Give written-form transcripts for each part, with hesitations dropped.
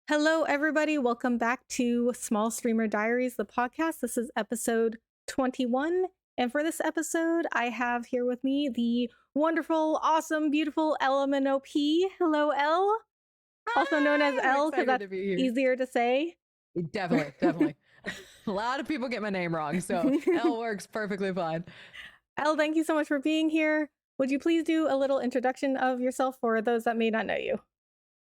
Hello, everybody. Welcome back to Small Streamer Diaries, the podcast. This is episode 21. And for this episode, I have here with me the wonderful, awesome, beautiful LMNOP. Hello, L. Also known as I'm L because excited that's to be here. easier to say. Definitely. A lot of people get my name wrong, so L works perfectly fine. L, thank you so much for being here. Would you please do a little introduction of yourself for those that may not know you?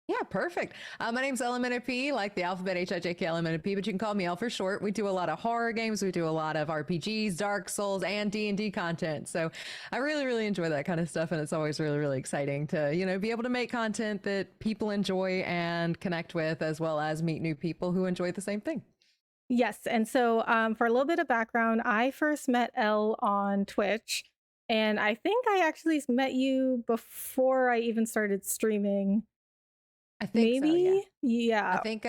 Yeah, perfect. My name's LMNOP, like the alphabet HIJKLMNOP, but you can call me L for short. We do a lot of horror games. We do a lot of RPGs, Dark Souls, and D&D content. So I really enjoy that kind of stuff, and it's always really exciting to, be able to make content that people enjoy and connect with, as well as meet new people who enjoy the same thing. Yes. And so for a little bit of background, I first met Elle on Twitch. And I think I actually met you before I even started streaming. I think so, Maybe? yeah. Yeah. I think,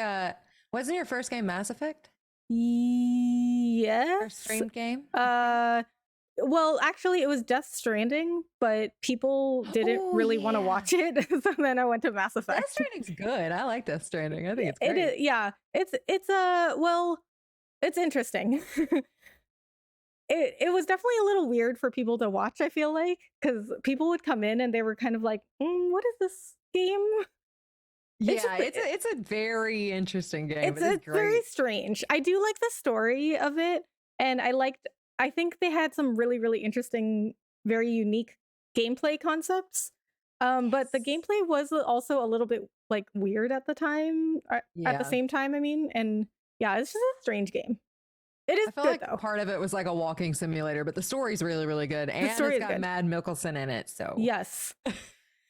wasn't your first game Mass Effect? Yes. First streamed game? Well, actually, it was Death Stranding, but people didn't really want to watch it. So then I went to Mass Effect. Death Stranding's good. I like Death Stranding. I think it's great. It is, yeah. It's interesting. It was definitely a little weird for people to watch, I feel like, because people would come in and they were kind of like, what is this game? It's a very interesting game. It's very strange. I do like the story of it, and I think they had some really interesting, very unique gameplay concepts. But the gameplay was also a little bit like weird at the time, at the same time, I mean, and yeah, it's just a strange game. It is I feel good, like though. part of it was like a walking simulator, but the story's really good. And it's got good. Mad Mikkelsen in it, so. Yes.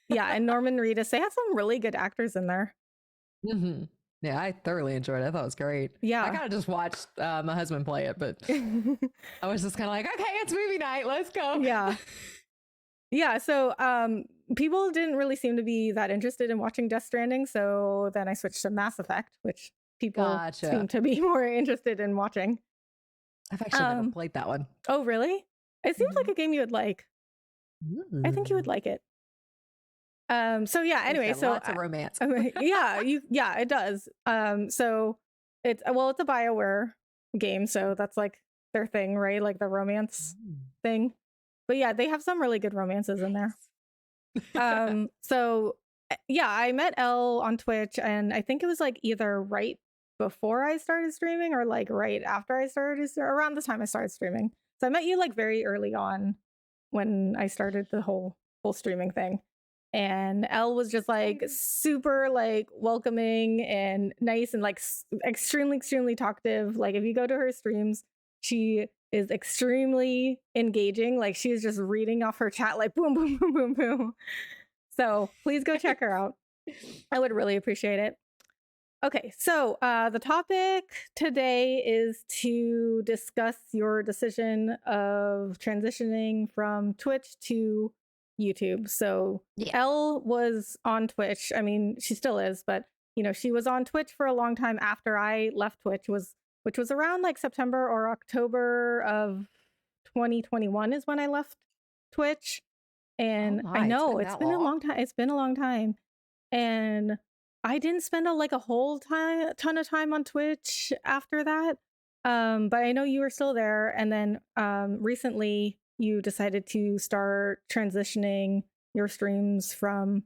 Yeah, and Norman Reedus. They had some really good actors in there. Mm-hmm. Yeah, I thoroughly enjoyed it. I thought it was great. Yeah. I kind of just watched my husband play it, but I was just kind of like, okay, it's movie night. Let's go. Yeah. Yeah, so people didn't really seem to be that interested in watching Death Stranding, so then I switched to Mass Effect, which people seem to be more interested in watching. I've actually never played that one. Oh, really? It seems like a game you would like. I think you would like it. So yeah, anyway, so lots of romance. yeah, it does. So it's a BioWare game, so that's like their thing, right? Like the romance thing. But yeah, they have some really good romances in there. So yeah, I met Elle on Twitch, and I think it was like either right before I started streaming or like right after I started, around the time I started streaming. So I met you like very early on when I started the whole streaming thing. And Elle was just like super like welcoming and nice and like extremely talkative. Like if you go to her streams, she is extremely engaging. Like she is just reading off her chat like boom. So please go check her out. I would really appreciate it. Okay, so the topic today is to discuss your decision of transitioning from Twitch to YouTube. So Elle was on Twitch. I mean, she still is, but she was on Twitch for a long time after I left Twitch, which was around like September or October of 2021 is when I left Twitch. And I know it's been a long time. It's been a long time. And I didn't spend a whole ton of time on Twitch after that. But I know you were still there. And then recently you decided to start transitioning your streams from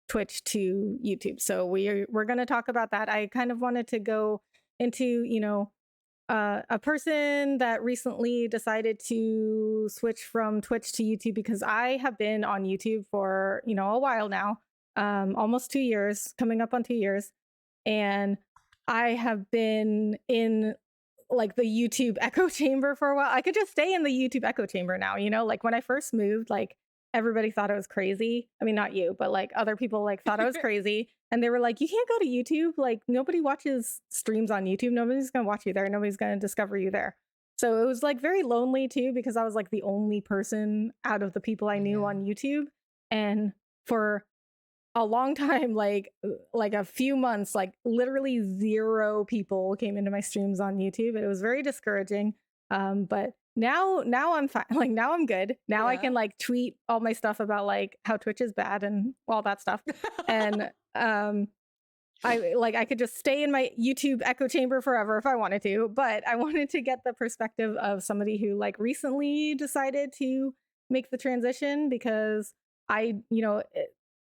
Twitch to YouTube. So we're going to talk about that. I kind of wanted to go into, a person that recently decided to switch from Twitch to YouTube, because I have been on YouTube for, a while now. Almost 2 years, coming up on 2 years. And I have been in like the YouTube echo chamber for a while. I could just stay in the YouTube echo chamber now, like when I first moved, like everybody thought I was crazy. I mean, not you, but like other people like thought I was crazy. And they were like, you can't go to YouTube. Like nobody watches streams on YouTube. Nobody's going to watch you there. Nobody's going to discover you there. So it was like very lonely too, because I was like the only person out of the people I knew on YouTube. And for a long time, like a few months, like literally 0 people came into my streams on YouTube. It was very discouraging. But now I'm fine. Like now I'm good. Now I can like tweet all my stuff about like how Twitch is bad and all that stuff. And I could just stay in my YouTube echo chamber forever if I wanted to, but I wanted to get the perspective of somebody who like recently decided to make the transition because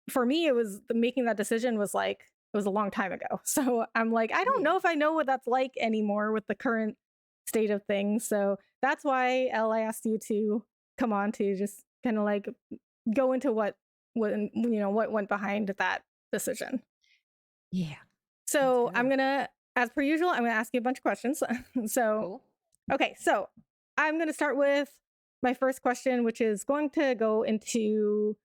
for me it was making that decision was like it was a long time ago. So I'm like I don't Yeah. know if I know what that's like anymore with the current state of things. So that's why Elle, I asked you to come on to just kind of like go into what went behind that decision. Yeah. That's So I'm good. gonna, as per usual, I'm gonna ask you a bunch of questions. So Cool. okay, so I'm gonna start with my first question, which is going to go into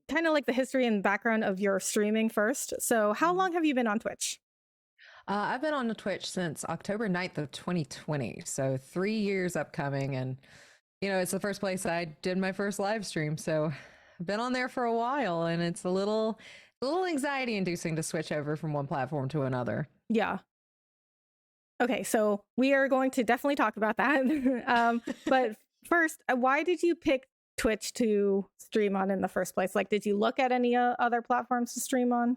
kind of like the history and background of your streaming first. So how Mhm. long have you been on Twitch? I've been on the Twitch since October 9th of 2020. So 3 years upcoming. And, it's the first place I did my first live stream. So I've been on there for a while and it's a little anxiety inducing to switch over from one platform to another. Yeah. Okay, so we are going to definitely talk about that. But first, why did you pick Twitch to stream on in the first place? Like, did you look at any other platforms to stream on?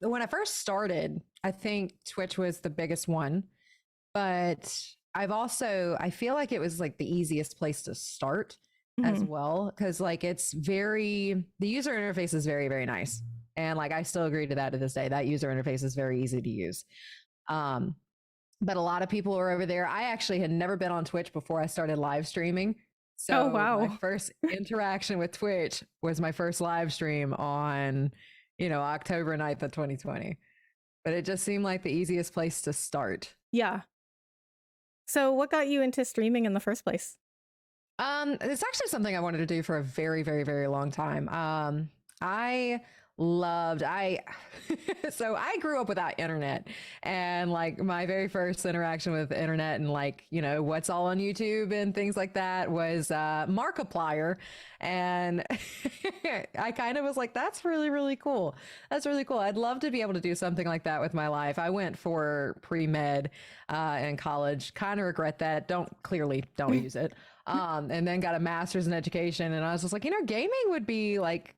When I first started, I think Twitch was the biggest one, but I feel like it was like the easiest place to start as Mhm. well. Cause like the user interface is very, very nice. And like, I still agree to that to this day. That user interface is very easy to use. Um, but a lot of people are over there. I actually had never been on Twitch before I started live streaming. Oh, So my wow. first interaction with Twitch was my first live stream on, October 9th of 2020. But it just seemed like the easiest place to start. Yeah. So what got you into streaming in the first place? It's actually something I wanted to do for a very, very, very long time. I loved I so I grew up without internet, and like my very first interaction with internet and like what's all on YouTube and things like that was Markiplier, and I kind of was like, that's really, really cool. That's really cool. I'd love to be able to do something like that with my life. I went for pre-med in college. Kind of regret that. Don't use it. And then got a master's in education. And I was just like, gaming would be like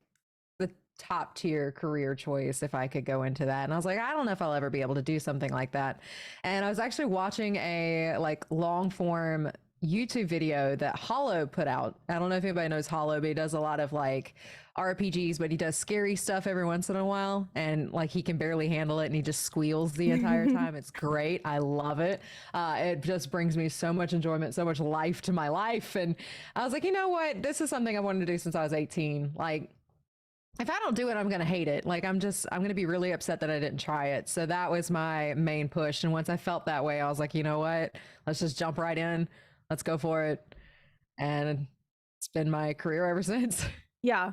the top tier career choice if I could go into that. And I was like, I don't know if I'll ever be able to do something like that. And I was actually watching a like long form YouTube video that Hollow put out. I don't know if anybody knows Hollow, but he does a lot of like RPGs, but he does scary stuff every once in a while. And like he can barely handle it and he just squeals the entire time. It's great. I love it. It just brings me so much enjoyment, so much life to my life. And I was like, you know what? This is something I wanted to do since I was 18. Like, if I don't do it, I'm going to hate it. Like, I'm going to be really upset that I didn't try it. So that was my main push. And once I felt that way, I was like, you know what? Let's just jump right in. Let's go for it. And it's been my career ever since. Yeah.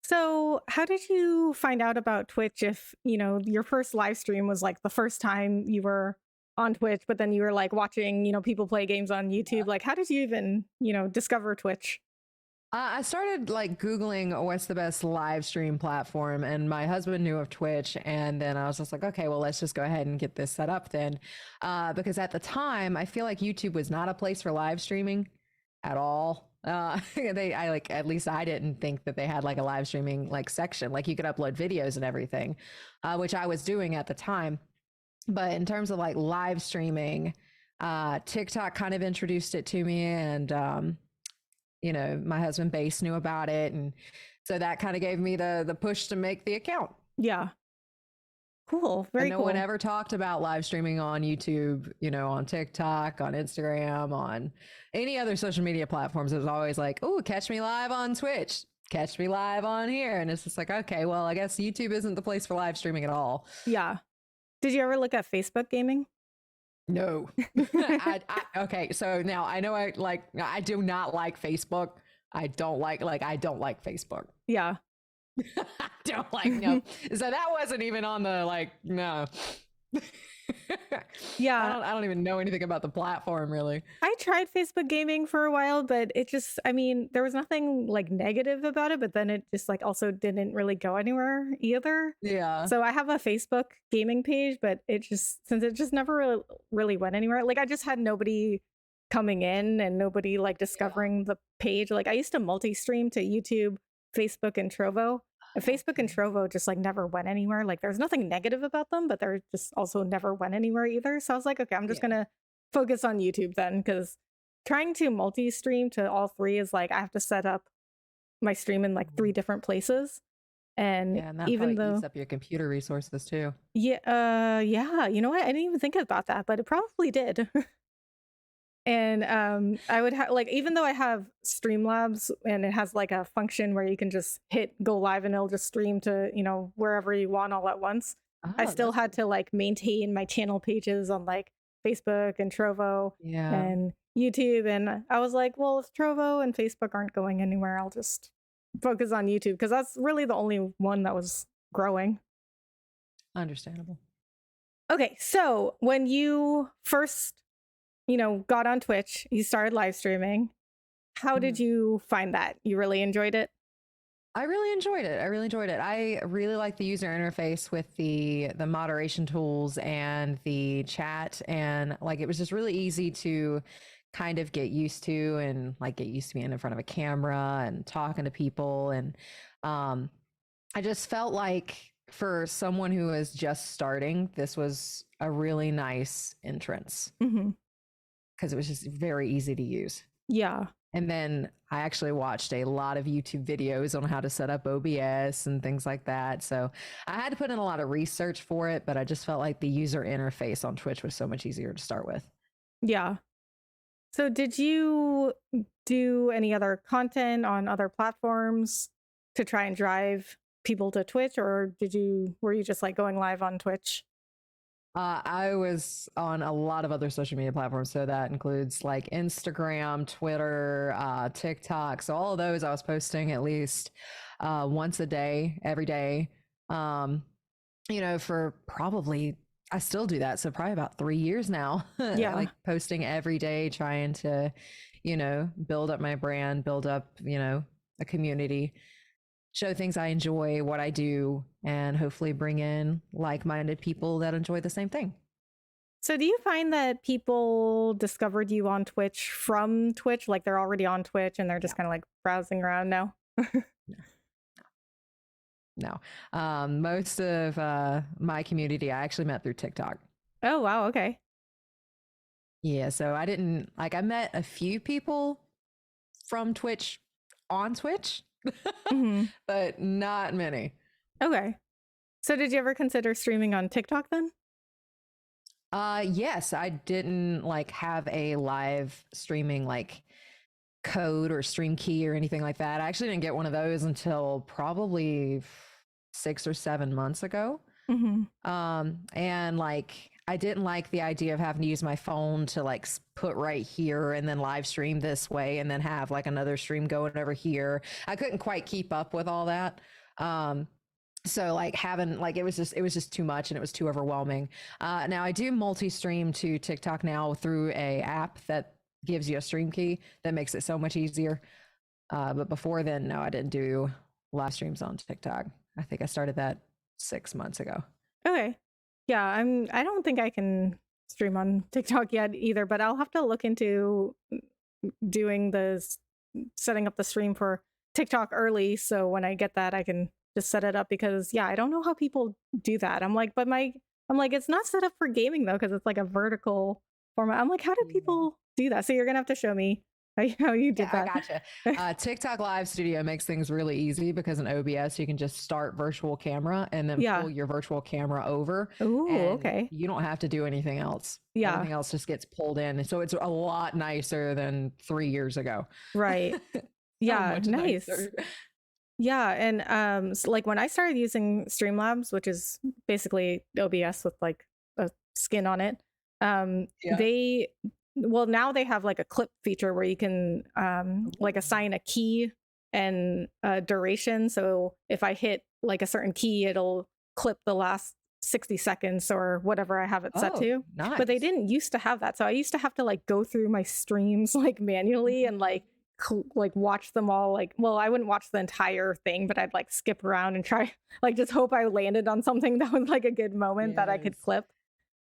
So how did you find out about Twitch if, your first live stream was like the first time you were on Twitch, but then you were like watching, people play games on YouTube? Like, how did you even, discover Twitch? I started like Googling what's the best live stream platform, and my husband knew of Twitch. And then I was just like, okay, well, let's just go ahead and get this set up then. Because at the time, I feel like YouTube was not a place for live streaming at all. At least I didn't think that they had like a live streaming like section, like you could upload videos and everything, which I was doing at the time. But in terms of like live streaming, TikTok kind of introduced it to me, and my husband Base knew about it, and so that kind of gave me the push to make the account. Yeah. Cool. And Very no one cool. ever talked about live streaming on YouTube, on TikTok, on Instagram, on any other social media platforms. It was always like, oh, catch me live on Twitch, catch me live on here. And it's just like, okay, well, I guess YouTube isn't the place for live streaming at all. Yeah. Did you ever look at Facebook gaming? No. Okay, so now I know I do not like Facebook. I don't like Facebook. Yeah. I don't like no. So that wasn't even on the like no. Yeah. I don't even know anything about the platform really. I tried Facebook gaming for a while, but it just, there was nothing like negative about it, but then it just like also didn't really go anywhere either. Yeah. So I have a Facebook gaming page, but since it just never really went anywhere, like I just had nobody coming in and nobody like discovering the page. Like I used to multi-stream to YouTube, Facebook, and Trovo. Facebook and Okay. Trovo just like never went anywhere. Like there's nothing negative about them, but they're just also never went anywhere either. So I was like, okay, I'm just Yeah. gonna focus on YouTube then, because trying to multi-stream to all three is like I have to set up my stream in like three Mhm. different places. And Yeah, and that even probably eats though up your computer resources too. yeah, yeah, you know what? I didn't even think about that, but it probably did. And I would have like, even though I have Streamlabs and it has like a function where you can just hit go live and it'll just stream to, wherever you want all at once. I Oh, still that's had cool. to like maintain my channel pages on like Facebook and Trovo Yeah. and YouTube. And I was like, well, if Trovo and Facebook aren't going anywhere, I'll just focus on YouTube because that's really the only one that was growing. Understandable. Okay, so when you first, got on Twitch, you started live streaming. How did Mhm. you find that? You really enjoyed it? I really enjoyed it. I really enjoyed it. I really like the user interface with the moderation tools and the chat, and like it was just really easy to kind of get used to, and like get used to being in front of a camera and talking to people. And um I just felt like for someone who is just starting, this was a really nice entrance Mhm. because it was just very easy to use. Yeah. And then I actually watched a lot of YouTube videos on how to set up OBS and things like that. So I had to put in a lot of research for it, but I just felt like the user interface on Twitch was so much easier to start with. Yeah. So did you do any other content on other platforms to try and drive people to Twitch, or were you just like going live on Twitch? I was on a lot of other social media platforms. So that includes like Instagram, Twitter, TikTok. So all of those I was posting at least once a day, every day. Um, for probably, I still do that. So probably about 3 years now, Yeah. like posting every day, trying to, build up my brand, build up, a community, show things I enjoy, what I do, and hopefully bring in like minded people that enjoy the same thing. So do you find that people discovered you on Twitch from Twitch, like they're already on Twitch and they're No, just kind of like browsing around now? no, no. Most of my community I actually met through TikTok. Oh, wow, okay. Yeah, so I didn't like, I met a few people from Twitch on Twitch, Mhm. but not many. Okay. So did you ever consider streaming on TikTok then? Yes, I didn't like have a live streaming like code or stream key or anything like that. I actually didn't get one of those until probably 6 or 7 months ago. Mhm. And like I didn't like the idea of having to use my phone to like put right here and then live stream this way and then have like another stream going over here. I couldn't quite keep up with all that. Um, so like having like it was just too much and it was too overwhelming. Now I do multi-stream to TikTok now through a app that gives you a stream key that makes it so much easier. But before then, no, I didn't do live streams on TikTok. I think I started that 6 months ago. Okay. Yeah, I don't think I can stream on TikTok yet either, but I'll have to look into doing setting up the stream for TikTok early so when I get that I can just set it up because yeah, I don't know how people do that. I'm like it's not set up for gaming though because it's like a vertical format. I'm like how do Yeah. people do that? So you're going to have to show me how you did Yeah, I that. gotcha. TikTok Live Studio makes things really easy because in OBS you can just start virtual camera and then Yeah. pull your virtual camera over, Ooh, and okay. you don't have to do anything else. Yeah. Everything else just gets pulled in. So it's a lot nicer than 3 years ago. Right. So Yeah, much nice. nicer. Yeah, and like when I started using Streamlabs, which is basically OBS with like a skin on it, Yeah. they well now they have like a clip feature where you can like Ooh. assign a key and a duration. So if I hit like a certain key, it'll clip the last 60 seconds or whatever I have it set Oh, to. But they nice. didn't used to have that. So I used to have to like go through my streams like manually and like like watch them all like well I wouldn't watch the entire thing but I'd like skip around and try like just hope I landed on something that was like a good moment that I could Yes. clip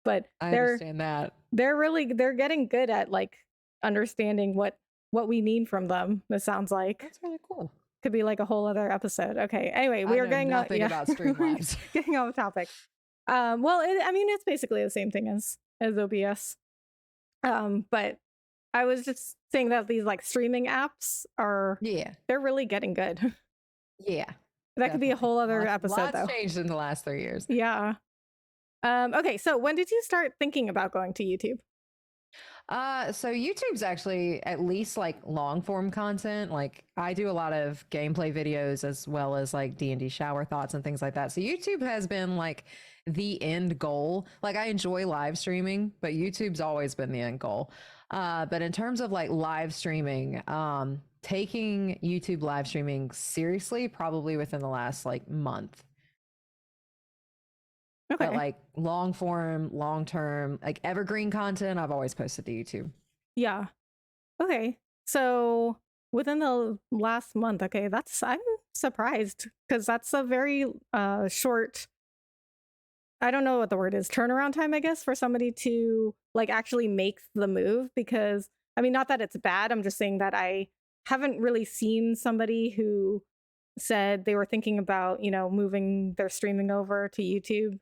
but I understand that. they're getting good at like understanding what we need from them it sounds like That's really cool. could be like a whole other episode. Okay. Anyway, I we are know getting nothing about stream lives. getting off topic. Well, I mean, it's basically the same thing as OBS. But I was just saying that these like streaming apps are Yeah. they're really getting good. Yeah. That could be a Definitely. whole other Lots, episode lots though. changed in the last 3 years. Yeah. Okay, so when did you start thinking about going to YouTube? So YouTube's actually at least like long form content. Like I do a lot of gameplay videos as well as like D&D shower thoughts and things like that. So YouTube has been like the end goal. Like I enjoy live streaming, but YouTube's always been the end goal. But in terms of like live streaming, taking YouTube live streaming seriously, probably within the last like month. Okay. But like long form, long term, like evergreen content, I've always posted to YouTube. Yeah. Okay. So within the last month, okay, I'm surprised because that's a very short, I don't know what the word is, turnaround time, I guess, for somebody to like actually make the move. Because I mean, not that it's bad, I'm just saying that I haven't really seen somebody who said they were thinking about, moving their streaming over to YouTube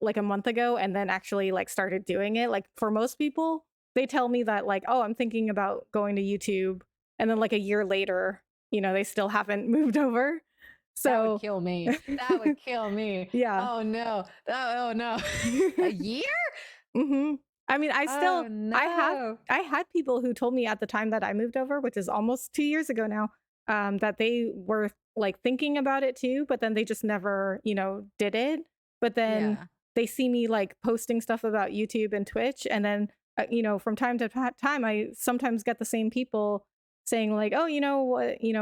like a month ago and then actually like started doing it. Like for most people, they tell me that like, oh, I'm thinking about going to YouTube. And then like a year later, they still haven't moved over. That would So kill me. That would kill me. yeah. Oh no. Oh no. A year? hmm I mean, Oh I had people who told me at the time that I moved over, which is almost 2 years ago now, that they were like thinking about it too, but then they just never, did it. But then Yeah. they see me like posting stuff about YouTube and Twitch, and then from time to time, I sometimes get the same people saying like, "Oh,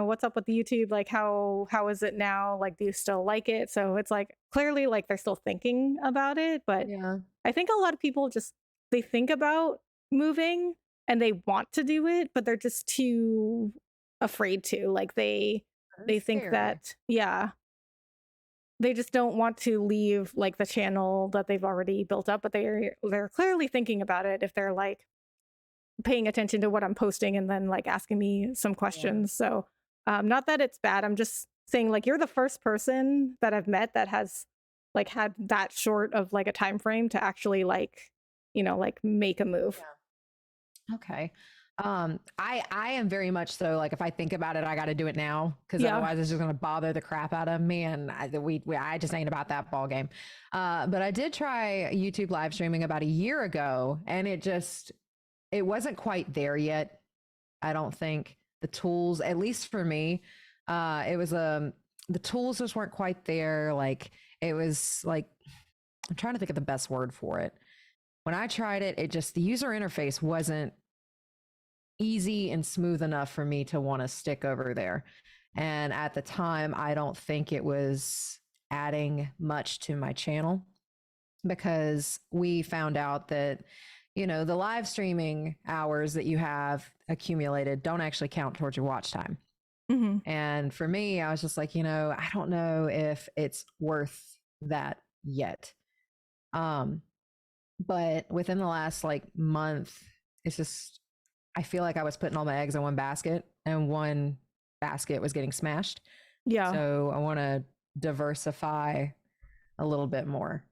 what's up with the YouTube? Like, how is it now? Like, do you still like it?" So it's like clearly like they're still thinking about it, but Yeah. I think a lot of people just they think about moving and they want to do it, but they're just too afraid to. Like they That's think scary. that they just don't want to leave like the channel that they've already built up, but they're clearly thinking about it if they're like paying attention to what I'm posting and then like asking me some Yeah. questions. So not that it's bad. I'm just saying like you're the first person that I've met that has like had that short of like a time frame to actually like, like make a move. Okay. I am very much so like if I think about it, I got to do it now because Yeah. otherwise it's just going to bother the crap out of me, and I just ain't about that ball game. But I did try YouTube live streaming about a year ago, and it wasn't quite there yet. I don't think the tools, at least for me, it was the tools just weren't quite there. Like it was like I'm trying to think of the best word for it. When I tried it, the user interface wasn't easy and smooth enough for me to want to stick over there. And at the time, I don't think it was adding much to my channel because we found out that, the live streaming hours that you have accumulated don't actually count towards your watch time. hmm And for me, I was just like, I don't know if it's worth that yet. But within the last like month, it's just I feel like I was putting all my eggs in one basket and one basket was getting smashed. Yeah. So I want to diversify a little bit more.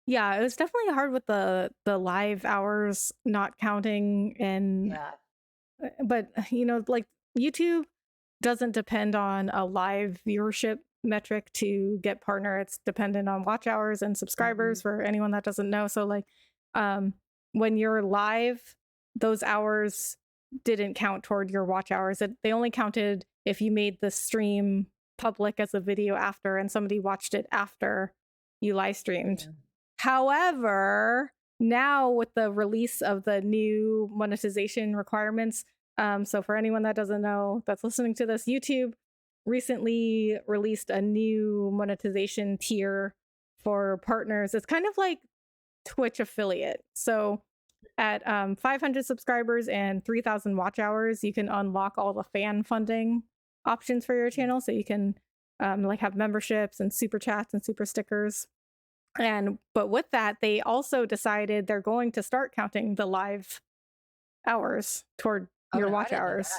Yeah. It was definitely hard with the live hours not counting and Yeah. but like YouTube doesn't depend on a live viewership metric to get partner. It's dependent on watch hours and subscribers for anyone that doesn't know. So like when you're live, those hours didn't count toward your watch hours. They only counted if you made the stream public as a video after and somebody watched it after you live streamed. Yeah. However, now with the release of the new monetization requirements, so for anyone that doesn't know that's listening to this, YouTube recently released a new monetization tier for partners. It's kind of like Twitch affiliate. So at 500 subscribers and 3,000 watch hours, you can unlock all the fan funding options for your channel. So you can like have memberships and super chats and super stickers. But with that, they also decided they're going to start counting the live hours toward your watch hours.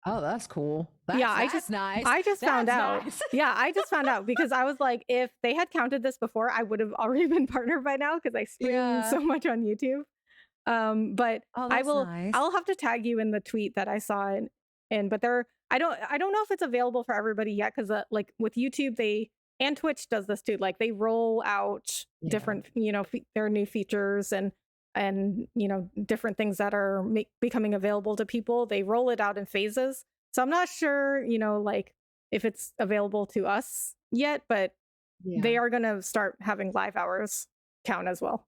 Oh, that's cool. Yeah, That's nice. I just found That's out. nice. Yeah, I just found out because I was like, if they had counted this before, I would have already been partnered by now because I stream Yeah. so much on YouTube. But Oh, that's nice. I'll have to tag you in the tweet that I saw and but there I don't know if it's available for everybody yet because like with YouTube they and Twitch does this too. Like they roll out Yeah. different their new features and different things that are becoming available to people. They roll it out in phases. So I'm not sure like if it's available to us yet, but Yeah. they are going to start having live hours count as well.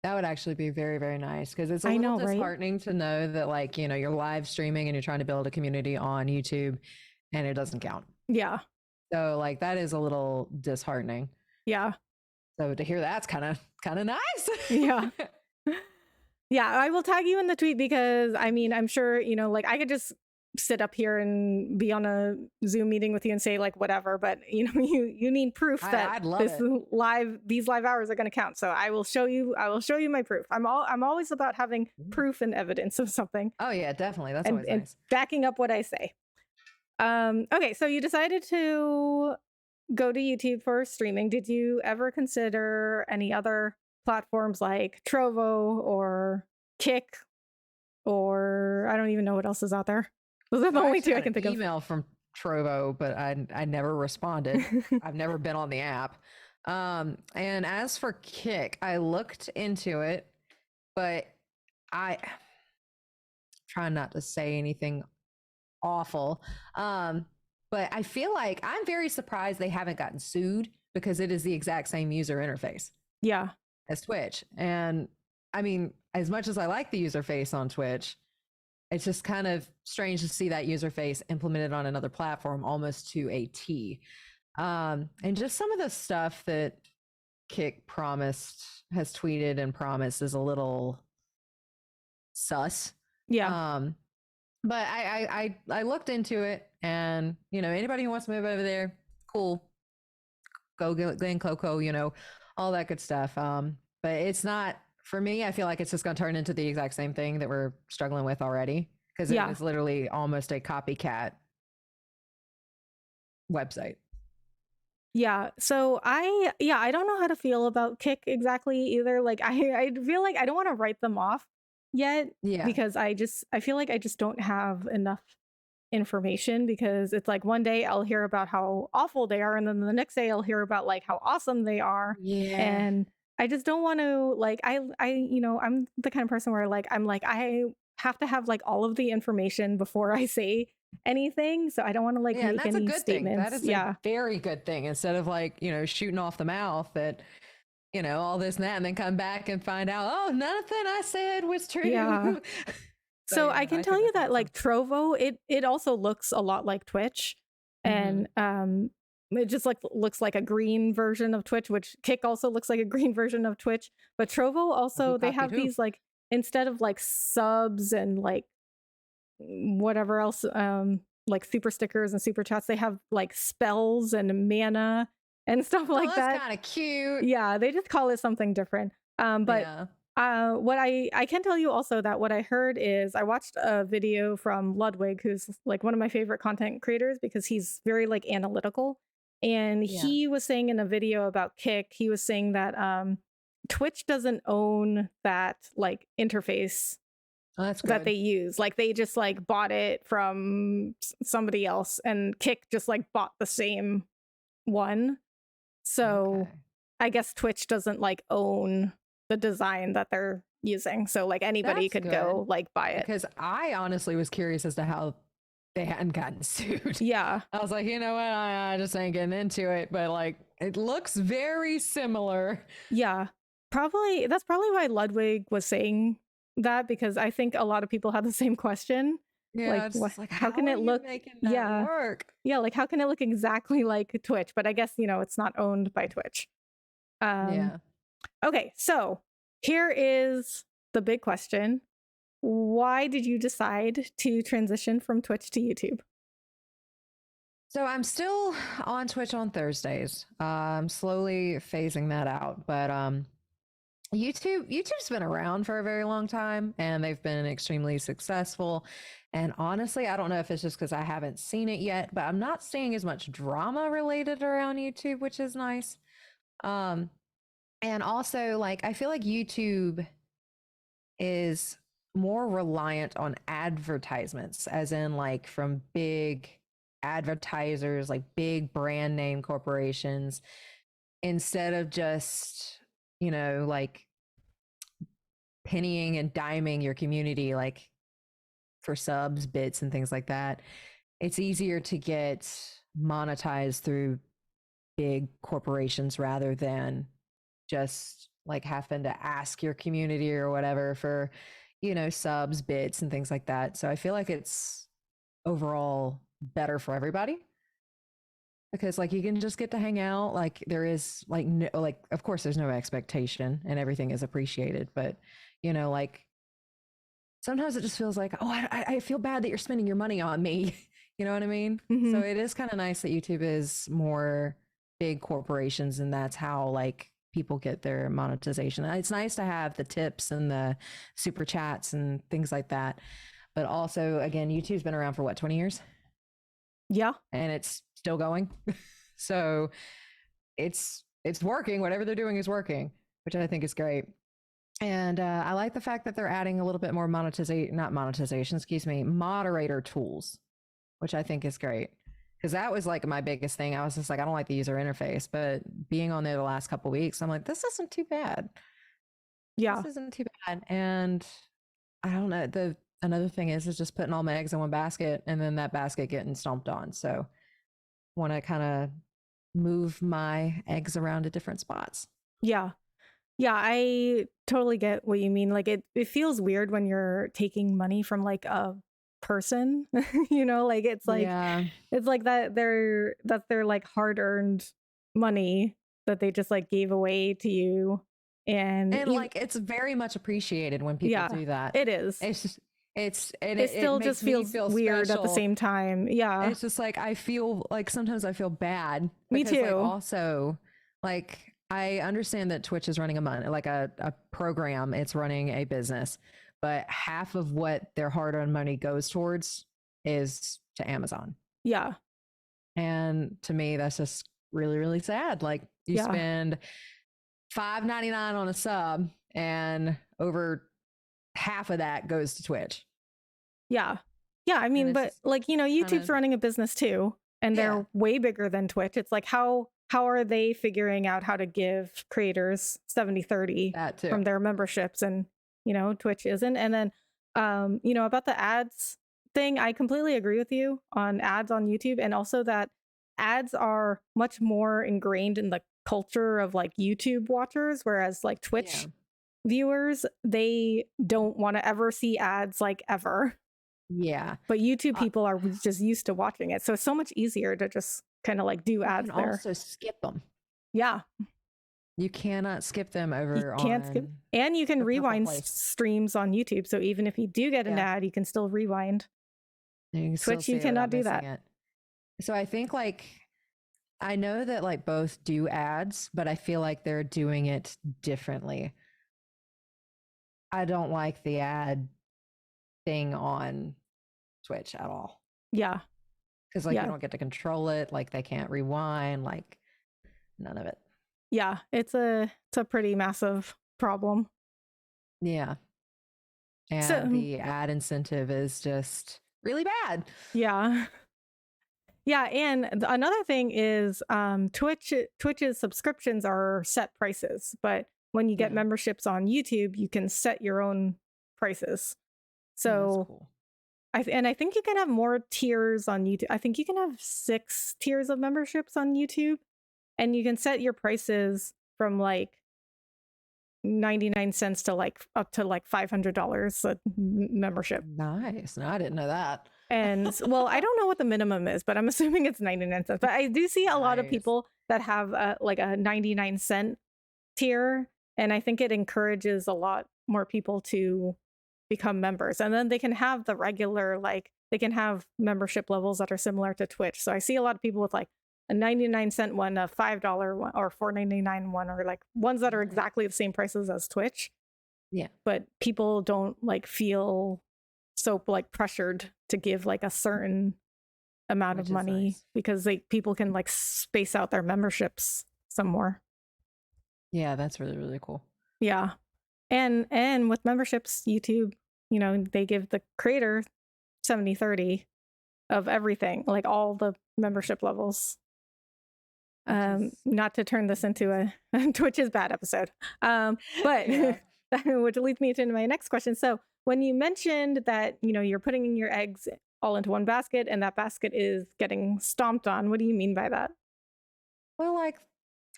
That would actually be very, very nice because it's a I little know, right? disheartening to know that, like, you're live streaming and you're trying to build a community on YouTube and it doesn't count. Yeah. So, like, that is a little disheartening. Yeah. So to hear that's kind of nice. Yeah. Yeah, I will tag you in the tweet because I mean, I'm sure, like I could just sit up here and be on a Zoom meeting with you and say like whatever, but you need proof that I'd love this it. these live hours are going to count. So I will show you my proof. I'm always about having proof and evidence of something Oh yeah, definitely. That's always and nice. backing up what I say. Okay, so you decided to go to YouTube for streaming. Did you ever consider any other platforms like Trovo or Kick or I don't even know what else is out there? Those are the only two I can think of. Email from Trovo, but I never responded. I've never been on the app. And as for Kick, I looked into it, but I try not to say anything awful. But I feel like I'm very surprised they haven't gotten sued because it is the exact same user interface Yeah. as Twitch. And I mean, as much as I like the user face on Twitch, it's just kind of strange to see that user face implemented on another platform almost to a T. And just some of the stuff that Kick has tweeted and promised is a little sus. Yeah. But I looked into it, and anybody who wants to move over there, cool. Go Glen Coco, all that good stuff. But it's not for me. I feel like it's just going to turn into the exact same thing that we're struggling with already because it is literally almost a copycat website. Yeah. So I don't know how to feel about Kick exactly either. Like I feel like I don't want to write them off yet because I feel like I just don't have enough information because it's like one day I'll hear about how awful they are and then the next day I'll hear about like how awesome they are. Yeah. And I just don't want to like I'm the kind of person where like I'm like I have to have like all of the information before I say anything, so I don't want to like make that's any a good statements. Thing. That is a very good thing instead of like shooting off the mouth that all this and that and then come back and find out nothing I said was true. Yeah. So I can tell you that awesome. Like Trovo, it also looks a lot like Twitch, and it just like looks like a green version of Twitch, which Kick also looks like a green version of Twitch. But Trovo also they have these like instead of like subs and like whatever else like super stickers and super chats, they have like spells and mana and stuff like that. That's kind of cute. Yeah, they just call it something different. But what I can tell you also that what I heard is I watched a video from Ludwig, who's like one of my favorite content creators because he's very like analytical. And he was saying in a video about Kick, he was saying that Twitch doesn't own that like interface that they use. Like they just like bought it from somebody else and Kick just like bought the same one. So I guess Twitch doesn't like own the design that they're using. So like anybody could go like buy it. Because I honestly was curious as to how they hadn't gotten sued. Yeah. I was like, you know what? I just ain't getting into it. But like, it looks very similar. Yeah. That's probably why Ludwig was saying that, because I think a lot of people had the same question. Yeah, like how can it look work? Yeah, like how can it look exactly like Twitch? But I guess it's not owned by Twitch. Okay, so here is the big question. Why did you decide to transition from Twitch to YouTube? So I'm still on Twitch on Thursdays. I'm slowly phasing that out, but YouTube's been around for a very long time and they've been extremely successful. And honestly, I don't know if it's just because I haven't seen it yet, but I'm not seeing as much drama related around YouTube, which is nice. Um, and also, like, I feel like YouTube is more reliant on advertisements, as in, like, from big advertisers, like big brand name corporations, instead of just, like pennying and diming your community, like for subs, bits, and things like that. It's easier to get monetized through big corporations rather than just like having to ask your community or whatever for, subs, bits, and things like that. So I feel like it's overall better for everybody because like you can just get to hang out. Like there is like no, like of course there's no expectation and everything is appreciated, but like sometimes it just feels like, oh, I feel bad that you're spending your money on me. You know what I mean? So it is kind of nice that YouTube is more big corporations and that's how like people get their monetization. It's nice to have the tips and the super chats and things like that. But also, again, YouTube's been around for what, 20 years? Yeah. And it's still going. So it's working. Whatever they're doing is working, which I think is great. And I like the fact that they're adding a little bit more moderator tools, which I think is great. Because that was like my biggest thing. I was just like, I don't like the user interface. But being on there the last couple of weeks, I'm like, this isn't too bad. Yeah. This isn't too bad. And I don't know. Another thing is just putting all my eggs in one basket and then that basket getting stomped on. So want to kind of move my eggs around to different spots. Yeah. Yeah, I totally get what you mean. Like it feels weird when you're taking money from like a person, like it's like it's like that's their like hard-earned money that they just like gave away to you. And like it's very much appreciated when people do that. It is. It's just it still makes just feels weird special at the same time. Yeah. It's just like I feel like sometimes I feel bad. Me too. Like, also, like I understand that Twitch is running a program, it's running a business, but half of what their hard-earned money goes towards is to Amazon. Yeah. And to me, that's just really, really sad. Like you spend $5.99 on a sub and over half of that goes to Twitch. Yeah. Yeah. I mean, but like, YouTube's running a business too, and they're way bigger than Twitch. It's like, how are they figuring out how to give creators 70-30 from their memberships and, Twitch isn't? And then, about the ads thing, I completely agree with you on ads on YouTube. And also that ads are much more ingrained in the culture of like YouTube watchers, whereas like Twitch viewers, they don't want to ever see ads like ever. Yeah. But YouTube people are just used to watching it. So it's so much easier to just kind of like do ads there. You can also skip them. Yeah. You cannot skip them over. You can't skip. And you can rewind streams on YouTube. So even if you do get an ad, you can still rewind. Twitch, you cannot do that. So I think like, I know that like both do ads, but I feel like they're doing it differently. I don't like the ad thing on Twitch at all. Yeah. Because like you don't get to control it. Like they can't rewind. Like none of it. Yeah, it's a pretty massive problem. Yeah. And the ad incentive is just really bad. Yeah. Yeah, and another thing is Twitch's subscriptions are set prices, but when you get memberships on YouTube, you can set your own prices. So cool. I think you can have more tiers on YouTube. I think you can have 6 tiers of memberships on YouTube, and you can set your prices from like 99 cents to like up to like $500 a membership. Nice. No, I didn't know that. And well, I don't know what the minimum is, but I'm assuming it's 99 cents. But I do see a lot of people that have like a 99-cent tier, and I think it encourages a lot more people to become members. And then they can have the regular, like they can have membership levels that are similar to Twitch. So I see a lot of people with like a a 99-cent one, a $5 one, or $4.99 one, or like ones that are Right. exactly the same prices as Twitch. Yeah. But people don't like feel so like pressured to give like a certain amount of Which is money nice. because like people can like space out their memberships some more. Yeah, that's really, really cool. Yeah. And with memberships, YouTube, you know, they give the creator 70/30 of everything, like all the membership levels. Which is Not to turn this into a Twitch's bad episode. But yeah. which leads me to my next question. So when you mentioned that, you know, you're putting in your eggs all into one basket and that basket is getting stomped on, what do you mean by that? Well, like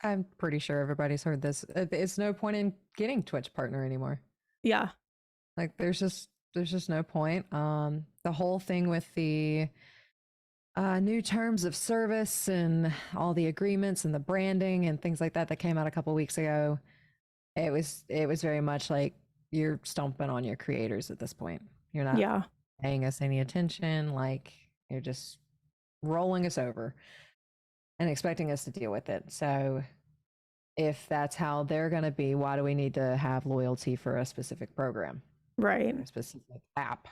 I'm pretty sure everybody's heard this. It's no point in getting Twitch partner anymore. Yeah. Like there's just no point. The whole thing with the new terms of service and all the agreements and the branding and things like that that came out a couple weeks ago, it was very much like you're stomping on your creators at this point. You're not Yeah. paying us any attention. Like you're just rolling us over and expecting us to deal with it. So if that's how they're going to be, why do we need to have loyalty for a specific program Right. or a specific app?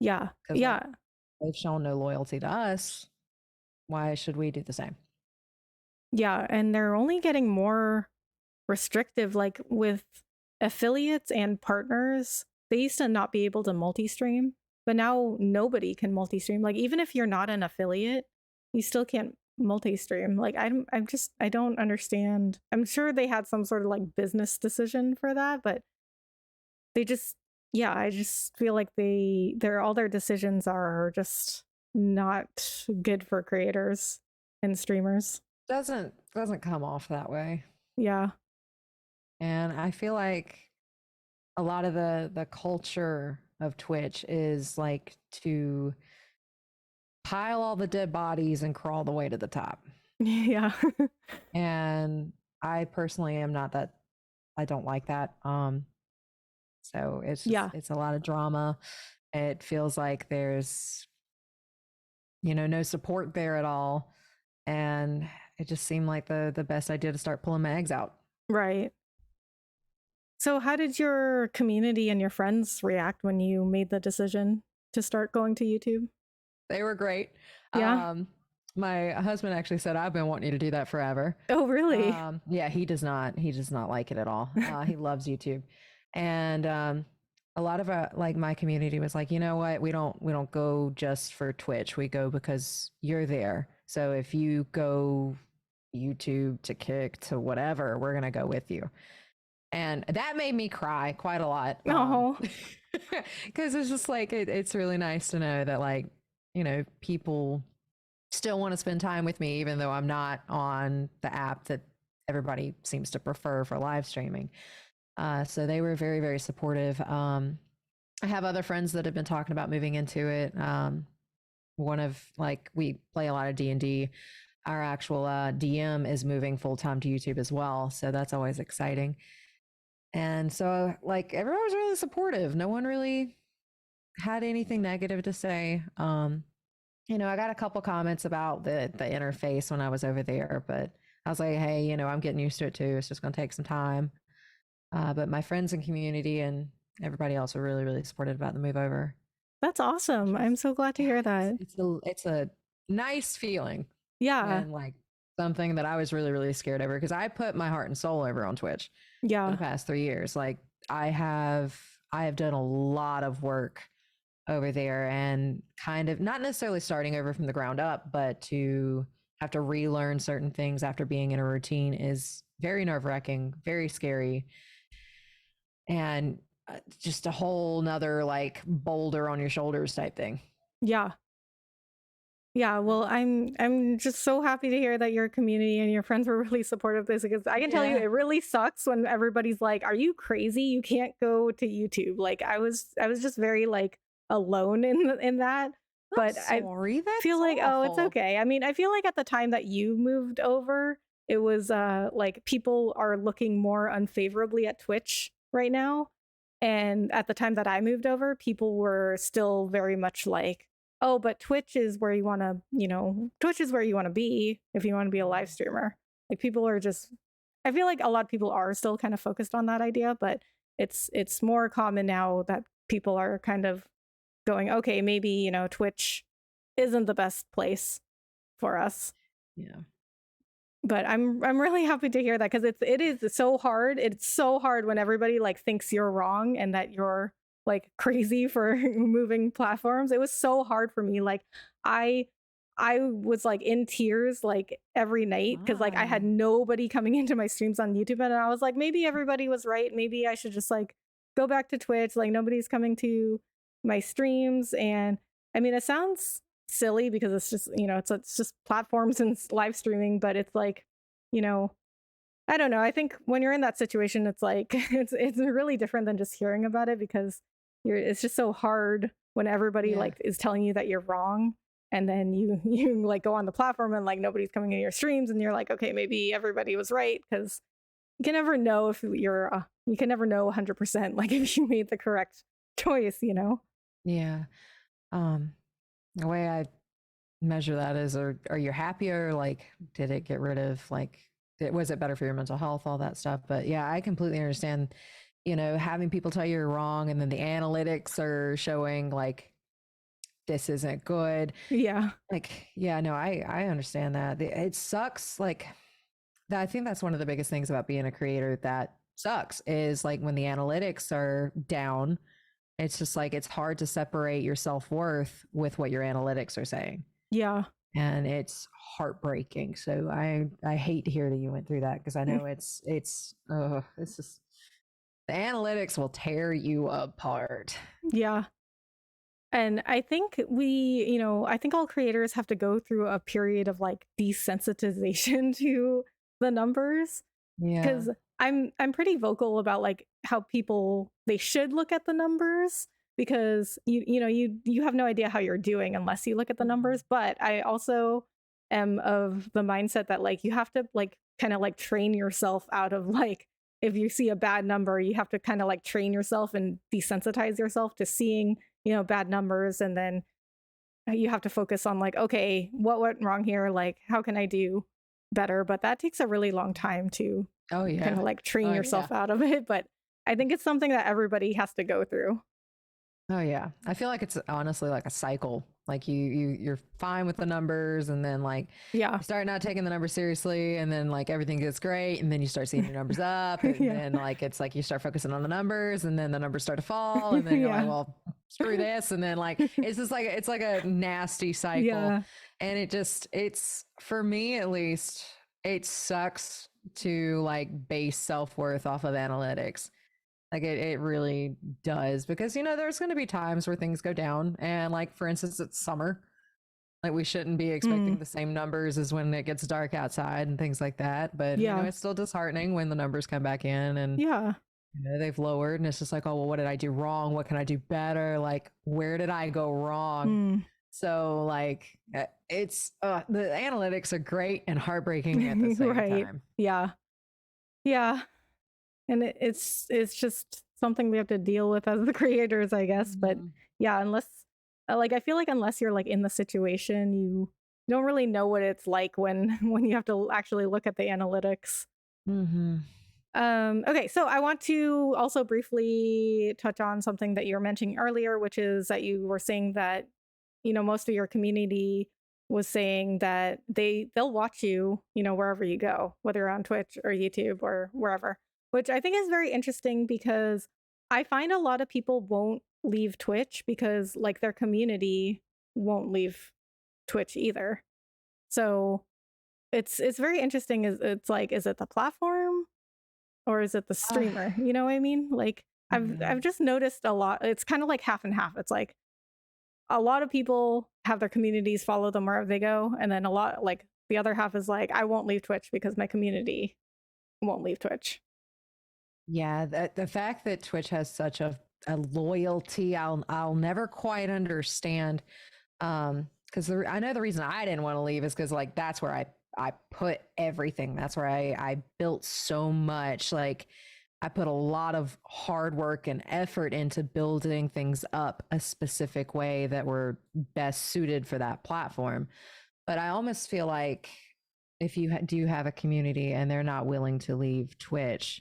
Yeah. Because like Yeah. they've shown no loyalty to us. Why should we do the same? Yeah. And they're only getting more restrictive, like with affiliates and partners. They used to not be able to multi-stream, but now nobody can multi-stream. Like even if you're not an affiliate, you still can't multi-stream. Like I don't understand. I'm sure they had some sort of like business decision for that, but they just, yeah, I just feel like all their decisions are just not good for creators and streamers. Doesn't come off that way. Yeah. And I feel like a lot of the culture of Twitch is like to pile all the dead bodies and crawl the way to the top. Yeah. And I personally am not that. I don't like that. So Yeah. it's a lot of drama. It feels like there's no support there at all, and it just seemed like the best idea to start pulling my eggs out. Right. So, how did your community and your friends react when you made the decision to start going to YouTube? They were great. Yeah. My husband actually said, "I've been wanting you to do that forever." Oh, really? Yeah, he does not. He does not like it at all. He loves YouTube, and a lot of like my community was like, you know what? We don't go just for Twitch. We go because you're there. So if you go YouTube to Kick to whatever, we're gonna go with you. And that made me cry quite a lot. Oh, Because it's just like it's really nice to know that like people still want to spend time with me even though I'm not on the app that everybody seems to prefer for live streaming. So they were very, very supportive. I have other friends that have been talking about moving into it. One of like we play a lot of D&D. Our actual DM is moving full time to YouTube as well, so that's always exciting. And so like everyone was really supportive. No one really had anything negative to say. I got a couple comments about the interface when I was over there, but I was like, hey, I'm getting used to it too. It's just going to take some time. But my friends and community and everybody else were really, really supportive about the move over. that's awesome. I'm so glad to Yeah, hear that. it's a nice feeling Yeah. and like something that I was really, really scared over because I put my heart and soul over on Twitch for the Yeah. past 3 years. Like I have done a lot of work over there and kind of not necessarily starting over from the ground up, but to have to relearn certain things after being in a routine is very nerve-wracking, very scary, and just a whole nother like boulder on your shoulders type thing. Yeah. Yeah, well, I'm just so happy to hear that your community and your friends were really supportive of this because I can tell you Yeah. it really sucks when everybody's like, "Are you crazy? You can't go to YouTube." Like I was just very like alone in that, I'm but I sorry, feel that's like, oh, it's awful. okay. I mean, I feel like at the time that you moved over, it was like people are looking more unfavorably at Twitch right now. And at the time that I moved over, people were still very much like, oh, but Twitch is where you want to, Twitch is where you want to be if you want to be a live streamer. Like people are just, I feel like a lot of people are still kind of focused on that idea, but it's more common now that people are kind of going, okay, maybe, Twitch isn't the best place for us. Yeah. But I'm really happy to hear that, because it is so hard. It's so hard when everybody like thinks you're wrong and that you're like crazy for moving platforms. It was so hard for me. Like I I was like in tears like every night because like I had Why? nobody coming into my streams on YouTube, and I was like, maybe everybody was right. Maybe I should just like go back to Twitch. Like nobody's coming to my streams, and I mean it sounds silly because it's just it's just platforms and live streaming, but it's like you know I don't know. I think when you're in that situation, it's like it's really different than just hearing about it, because it's just so hard when everybody Yeah. like is telling you that you're wrong, and then you like go on the platform and like nobody's coming in your streams, and you're like, okay, maybe everybody was right, because you can never know if you can never know 100% like if you made the correct choice. Yeah. Um, the way I measure that is, are you happier? Like, did it get rid of was it better for your mental health, all that stuff? But yeah, I completely understand, having people tell you you're wrong, and then the analytics are showing like this isn't good. Yeah. Like, yeah, no, I understand that. It sucks. Like, I think that's one of the biggest things about being a creator that sucks is like when the analytics are down, it's just like it's hard to separate your self-worth with what your analytics are saying. Yeah. And it's heartbreaking. So I hate to hear that you went through that, because I know it's just the analytics will tear you apart. Yeah. And I think I think all creators have to go through a period of like desensitization to the numbers, Yeah. because I'm pretty vocal about like how people they should look at the numbers, because you have no idea how you're doing unless you look at the numbers. But I also am of the mindset that like you have to like kind of like train yourself out of like, if you see a bad number, you have to kind of like train yourself and desensitize yourself to seeing bad numbers, and then you have to focus on like, okay, what went wrong here, like how can I do better. But that takes a really long time to Oh kind yeah. of like train Oh yeah. yourself out of it. But I think it's something that everybody has to go through. Oh yeah. I feel like it's honestly like a cycle. Like you're fine with the numbers, and then like Yeah. you start not taking the numbers seriously, and then like everything gets great, and then you start seeing your numbers up, and Yeah. then like it's like you start focusing on the numbers, and then the numbers start to fall, and then you're like, Yeah. well, screw this, and then like it's just like it's like a nasty cycle. Yeah. And it's for me at least, it sucks to like base self-worth off of analytics. Like it really does, because there's going to be times where things go down, and like for instance it's summer, like we shouldn't be expecting Mm. the same numbers as when it gets dark outside and things like that. But Yeah. it's still disheartening when the numbers come back in and Yeah. they've lowered, and it's just like, oh well, what did I do wrong? What can I do better? Like where did I go wrong? Mm. So like it's the analytics are great and heartbreaking at the same Right. time. Yeah. Yeah. And it's just something we have to deal with as the creators, I guess. But Mhm. yeah, unless like I feel like unless you're like in the situation, you don't really know what it's like when when you have to actually look at the analytics. Mhm. Okay, so I want to also briefly touch on something that you were mentioning earlier, which is that you were saying that most of your community was saying that they'll watch you, wherever you go, whether you're on Twitch or YouTube or wherever, which I think is very interesting, because I find a lot of people won't leave Twitch because like their community won't leave Twitch either. So it's very interesting. It's like, is it the platform or is it the streamer? You know what I mean? Like Yeah. I've just noticed a lot. It's kind of like half and half. It's like a lot of people have their communities follow them wherever they go, and then a lot like the other half is like, I won't leave Twitch because my community won't leave Twitch. Yeah, the fact that Twitch has such a loyalty, I'll never quite understand. Because I know the reason I didn't want to leave is because like that's where I put everything. That's where I built so much. Like I put a lot of hard work and effort into building things up a specific way that were best suited for that platform. But I almost feel like if you do have a community and they're not willing to leave Twitch,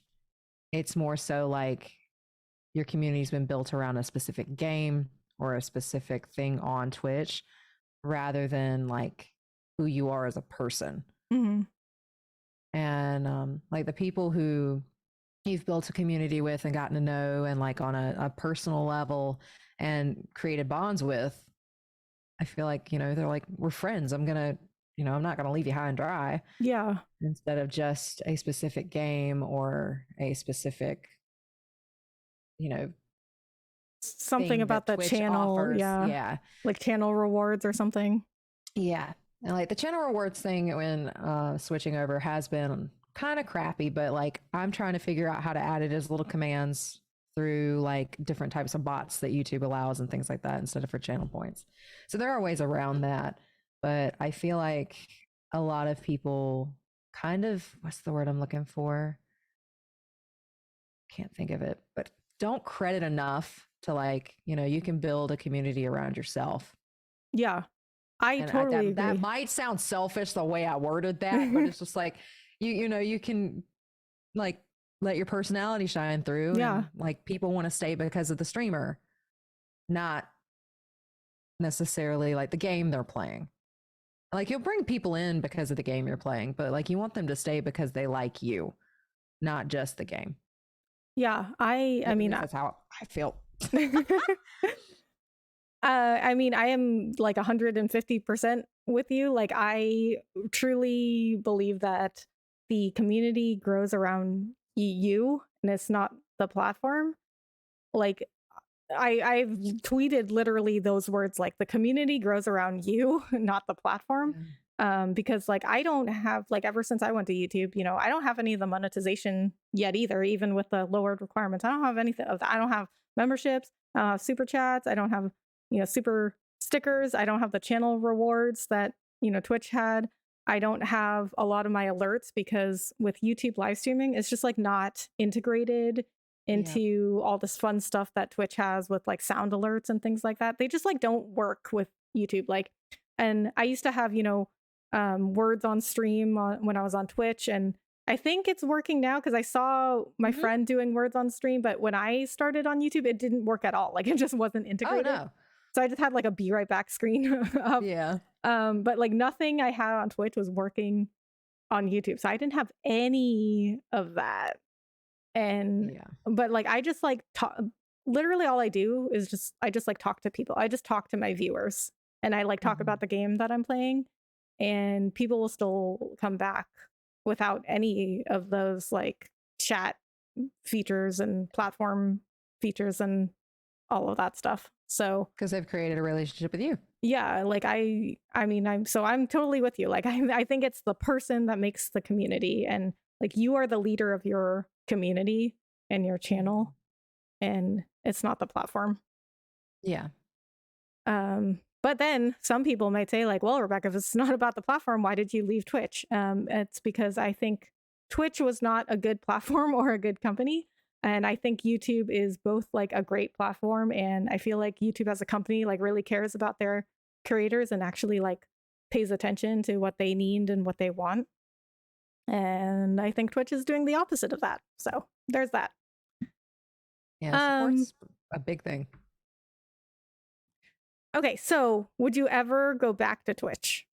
it's more so like your community's been built around a specific game or a specific thing on Twitch rather than like who you are as a person. Mm-hmm. And like the people who you've built a community with and gotten to know and like on a personal level and created bonds with, I feel like, you know, they're like, we're friends. I'm not going to leave you high and dry. Yeah. Instead of just a specific game or a specific, you know, Something about the Twitch channel. offers. Yeah. Like channel rewards or something. Yeah. And like the channel rewards thing when switching over has been kind of crappy, but like I'm trying to figure out how to add it as little commands through like different types of bots that YouTube allows and things like that instead of for channel points. So there are ways around that, but I feel like a lot of people kind of, what's the word I'm looking for? Can't think of it, but don't credit enough to like, you know, you can build a community around yourself. Yeah. I totally agree. That might sound selfish the way I worded that, but it's just like you know, you can like let your personality shine through. Yeah. And, like people want to stay because of the streamer, not necessarily like the game they're playing. Like you'll bring people in because of the game you're playing, but like you want them to stay because they like you, not just the game. Yeah. I mean, that's how I feel. I mean, I am like 150% with you. Like, I truly believe that the community grows around you and it's not the platform. Like, I've tweeted literally those words, like the community grows around you, not the platform. Because like I don't have, like, ever since I went to YouTube, you know, I don't have any of the monetization yet either, even with the lowered requirements. I don't have anything of that. I don't have memberships, super chats. I don't have, you know, super stickers. I don't have the channel rewards that, you know, Twitch had. I don't have a lot of my alerts because with YouTube live streaming, it's just like not integrated into all this fun stuff that Twitch has with like sound alerts and things like that. They just like don't work with YouTube. Like, and I used to have, you know, words on stream when I was on Twitch, and I think it's working now because I saw my friend doing words on stream, but when I started on YouTube, it didn't work at all. Like it just wasn't integrated. Oh, no. So I just had like a be right back screen up. Yeah. But like nothing I had on Twitch was working on YouTube. So I didn't have any of that. And but like I just like literally all I do is I just like talk to people. I just talk to my viewers and I like talk about the game that I'm playing, and people will still come back without any of those like chat features and platform features and all of that stuff. So because they've created a relationship with you. Yeah, like I mean, I'm totally with you. Like I think it's the person that makes the community, and like you are the leader of your community and your channel, and it's not the platform. Yeah. But then some people might say like, well, Rebecca, if it's not about the platform, why did you leave Twitch? It's because I think Twitch was not a good platform or a good company. And I think YouTube is both like a great platform, and I feel like YouTube as a company like really cares about their creators and actually like pays attention to what they need and what they want. And I think Twitch is doing the opposite of that. So there's that. Yeah, support's a big thing. Okay, so would you ever go back to Twitch?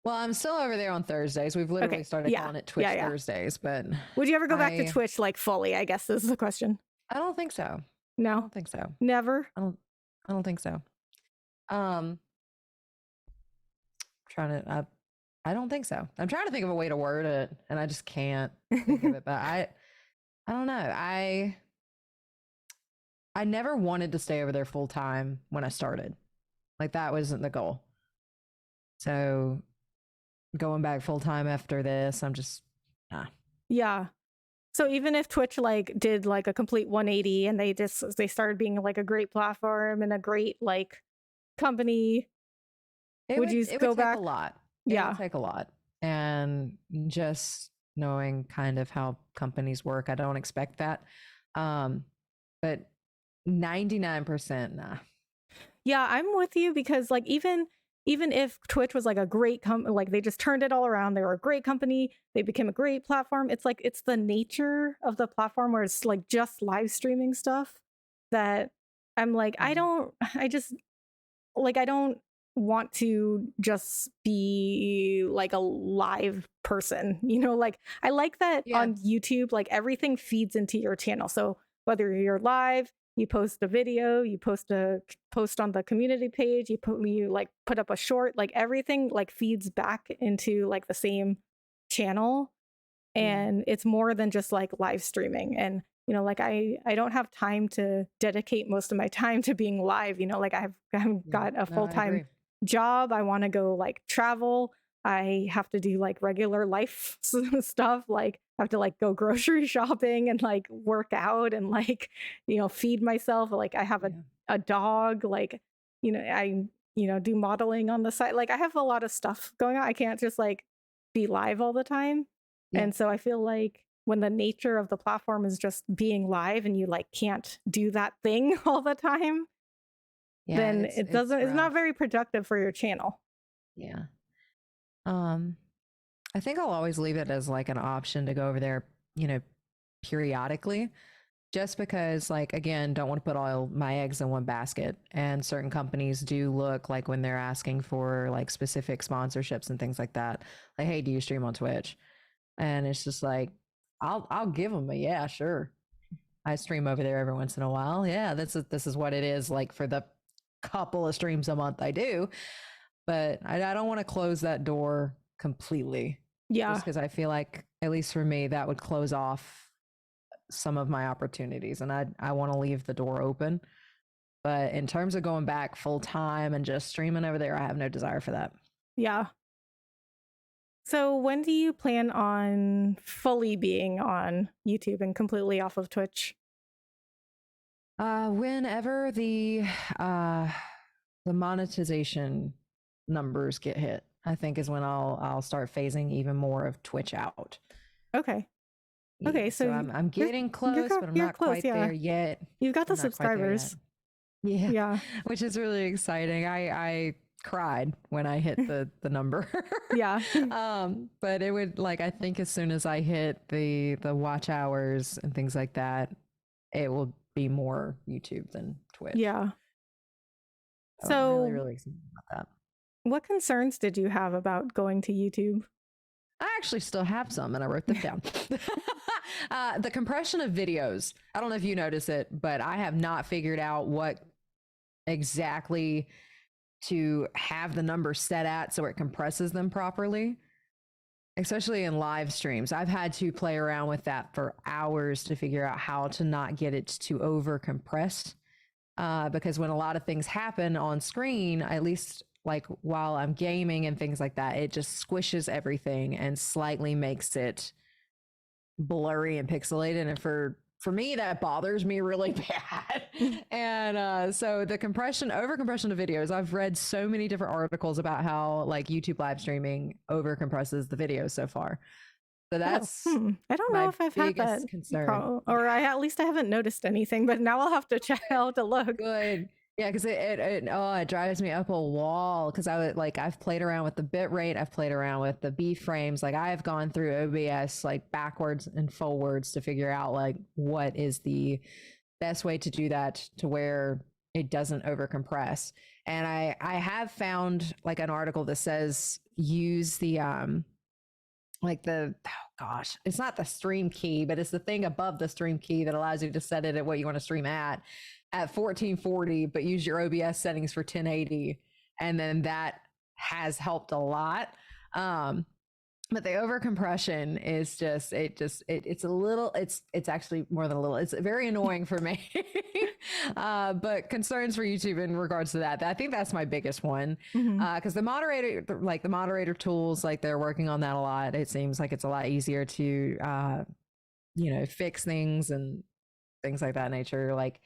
Well, I'm still over there on Thursdays. We've literally started calling it Twitch Thursdays, but would you ever go back to Twitch like fully? I guess this is the question. I don't think so. No, I don't think so. Never. I don't think so. I don't think so. I'm trying to think of a way to word it, and I just can't think of it. But I don't know. I never wanted to stay over there full time when I started. Like that wasn't the goal. So going back full time after this, I'm just Yeah. So even if Twitch like did like a complete 180 and they started being like a great platform and a great like company, would you go back? Take a lot. Yeah. It would take a lot. And just knowing kind of how companies work. I don't expect that. But 99% nah. Yeah, I'm with you because like even if Twitch was like a great like they just turned it all around, they were a great company, they became a great platform. It's like it's the nature of the platform where it's like just live streaming stuff that I'm like I just like I don't want to just be like a live person, you know, like I like that Yeah. on YouTube like everything feeds into your channel. So whether you're live, you post a video, you post on the community page, you like put up a short, like everything like feeds back into like the same channel, Yeah. and it's more than just like live streaming. And you know, like I don't have time to dedicate most of my time to being live, you know, like I've Yeah. got a No, I full-time agree. job. I want to go like travel. I have to do like regular life stuff, like I have to like go grocery shopping and like work out and like, you know, feed myself. Like I have Yeah. a dog, like, you know, I, you know, do modeling on the side. Like I have a lot of stuff going on. I can't just like be live all the time. Yeah. And so I feel like when the nature of the platform is just being live and you like can't do that thing all the time, Yeah. then It's it's not rough. very productive for your channel. Yeah. Um, I think I'll always leave it as like an option to go over there, you know, periodically, just because, like, again, don't want to put all my eggs in one basket. And certain companies do look like when they're asking for like specific sponsorships and things like that, like, hey, do you stream on Twitch? And it's just like, I'll give them a yeah, sure. I stream over there every once in a while. Yeah, this is what it is like for the couple of streams a month I do. But I don't want to close that door completely, just Yeah. because I feel like, at least for me, that would close off some of my opportunities, and I want to leave the door open. But in terms of going back full time and just streaming over there, I have no desire for that. Yeah. So when do you plan on fully being on YouTube and completely off of Twitch? Whenever uh the monetization numbers get hit, I think is when I'll start phasing even more of Twitch out. Okay. Yeah, Okay, so so I'm you're getting close, but I'm you're not close, quite yeah. there yet. You've got the I'm not quite there yet. subscribers. Yeah, Yeah. which is really exciting. I cried when I hit the number. Yeah. But it would, like, I think as soon as I hit the watch hours and things like that, it will be more YouTube than Twitch. Yeah. So I'm really, So really excited about that. what concerns did you have about going to YouTube? I actually still have some and I wrote them down. The compression of videos. I don't know if you notice it, but I have not figured out what exactly to have the number set at so it compresses them properly, especially in live streams. I've had to play around with that for hours to figure out how to not get it to over compress. Because when a lot of things happen on screen, at least like while I'm gaming and things like that, it just squishes everything and slightly makes it blurry and pixelated. And for me, that bothers me really bad. And so the over compression of videos, I've read so many different articles about how like YouTube live streaming over compresses the videos so far. So Oh, that's I don't know my if I've had that biggest concern. problem, or I at least I haven't noticed anything. But now I'll have to check out to look. Good. Yeah, because it drives me up a wall, because I would, like, I've played around with the bit rate, I've played around with the B frames, like I've gone through OBS like backwards and forwards to figure out like what is the best way to do that to where it doesn't overcompress. And I have found like an article that says use the like the, oh gosh, it's not the stream key, but it's the thing above the stream key that allows you to set it at what you want to stream at 1440, but use your OBS settings for 1080. And then that has helped a lot. But the over compression is it's a little, it's actually more than a little, it's very annoying for me. But concerns for YouTube in regards to that, I think that's my biggest one. Because the moderator tools, like they're working on that a lot. It seems like it's a lot easier to fix things and things like that nature. Like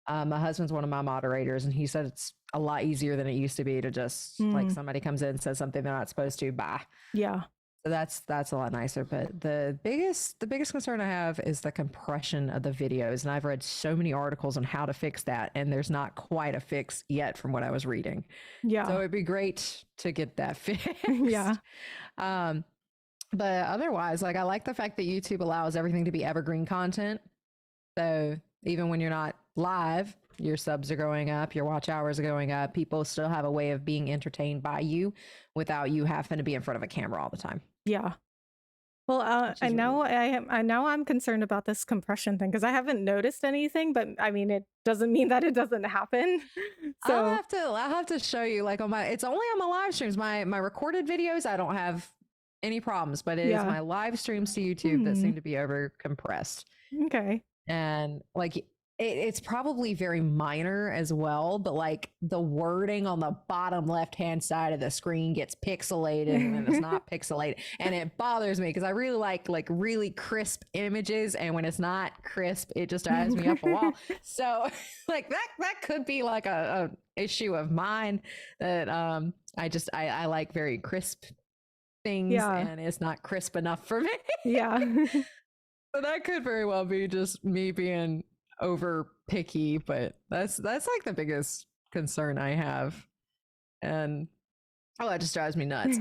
my husband's one of my moderators, and he said it's a lot easier than it used to be to just like somebody comes in and says something they're not supposed to, bye. Yeah. So that's a lot nicer. But the biggest concern I have is the compression of the videos. And I've read so many articles on how to fix that, and there's not quite a fix yet from what I was reading. So Yeah. it'd be great to get that fixed. Yeah. Um, but otherwise, like I like the fact that YouTube allows everything to be evergreen content. So even when you're not live, your subs are going up, your watch hours are going up. People still have a way of being entertained by you without you having to be in front of a camera all the time. Yeah. Well, Which I is really know good. I now I'm concerned about this compression thing because I haven't noticed anything, but I mean, it doesn't mean that it doesn't happen. So I'll have to show you like on my it's only on my live streams. My recorded videos, I don't have any problems, but it is yeah. my live streams to YouTube that seem to be over compressed. Okay. And like it's probably very minor as well, but like the wording on the bottom left hand side of the screen gets pixelated and then it's not pixelated, and it bothers me because I really like really crisp images, and when it's not crisp it just drives me up a wall. So like that could be like a issue of mine, that I like very crisp things Yeah. and it's not crisp enough for me. Yeah. So that could very well be just me being over picky, but that's like the biggest concern I have. And that just drives me nuts.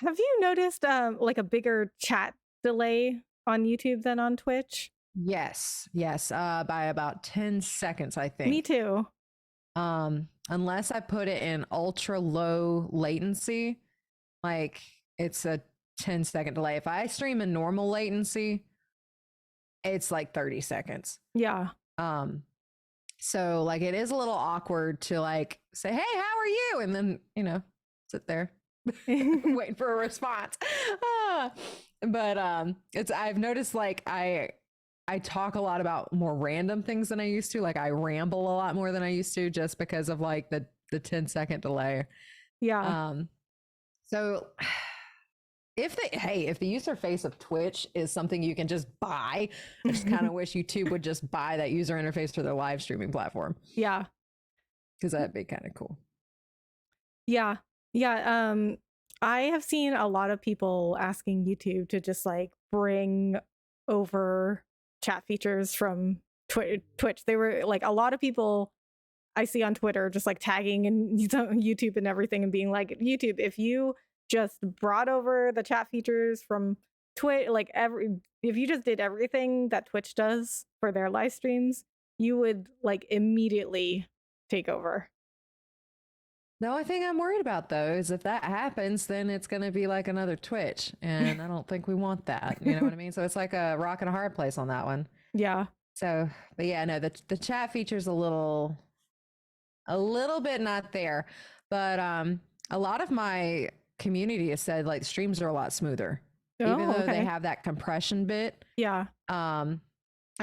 Have you noticed like a bigger chat delay on YouTube than on Twitch? Yes, by about 10 seconds, I think. Me too. Unless I put it in ultra low latency, like it's a 10-second delay. If I stream in normal latency, it's like 30 seconds. Yeah. So like it is a little awkward to like say, "Hey, how are you?" and then, sit there waiting for a response. But I've noticed like I talk a lot about more random things than I used to. Like I ramble a lot more than I used to just because of like the 10-second delay. Yeah. So if the user face of Twitch is something you can just buy, I just kind of wish YouTube would just buy that user interface for their live streaming platform, Yeah. because that'd be kind of cool. Yeah. Yeah. I have seen a lot of people asking YouTube to just like bring over chat features from Twitch. They were like, a lot of people I see on Twitter just like tagging and YouTube and everything and being like, YouTube, if you just brought over the chat features from Twitch, like if you just did everything that Twitch does for their live streams, you would like immediately take over. The only thing I'm worried about though is if that happens, then it's going to be like another Twitch, and I don't think we want that. You know what I mean? So it's like a rock and a hard place on that one. Yeah. So, but yeah, no, the chat feature's a little bit not there, but a lot of my community has said like streams are a lot smoother, even though they have that compression bit. Yeah. They're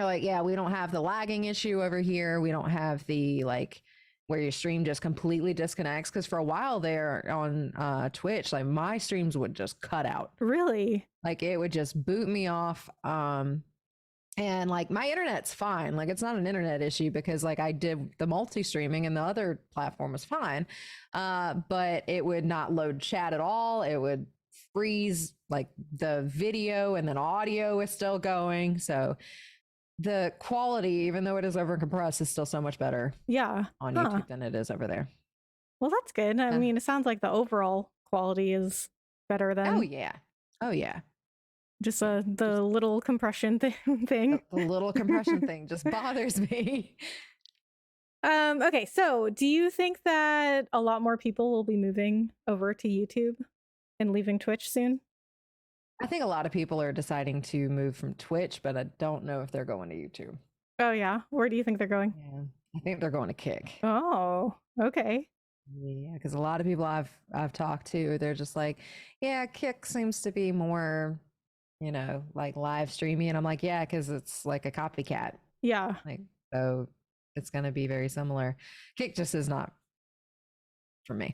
like, yeah, we don't have the lagging issue over here. We don't have the like where your stream just completely disconnects. Because for a while there on Twitch, like my streams would just cut out. Really? Like it would just boot me off. And like my internet's fine. Like it's not an internet issue because like I did the multi-streaming and the other platform was fine. But it would not load chat at all. It would freeze like the video, and then audio is still going. So the quality, even though it is over compressed, is still so much better on YouTube than it is over there. Well, that's good. I mean, it sounds like the overall quality is better than. Oh yeah. Just the little compression thing. The little compression thing just bothers me. Okay, so do you think that a lot more people will be moving over to YouTube and leaving Twitch soon? I think a lot of people are deciding to move from Twitch, but I don't know if they're going to YouTube. Oh yeah, where do you think they're going? Yeah, I think they're going to Kick. Oh, okay. Yeah, because a lot of people I've talked to, they're just like, yeah, Kick seems to be more, like live streaming, and I'm like, yeah, because it's like a copycat. Yeah. Like, so it's going to be very similar. Kick just is not for me.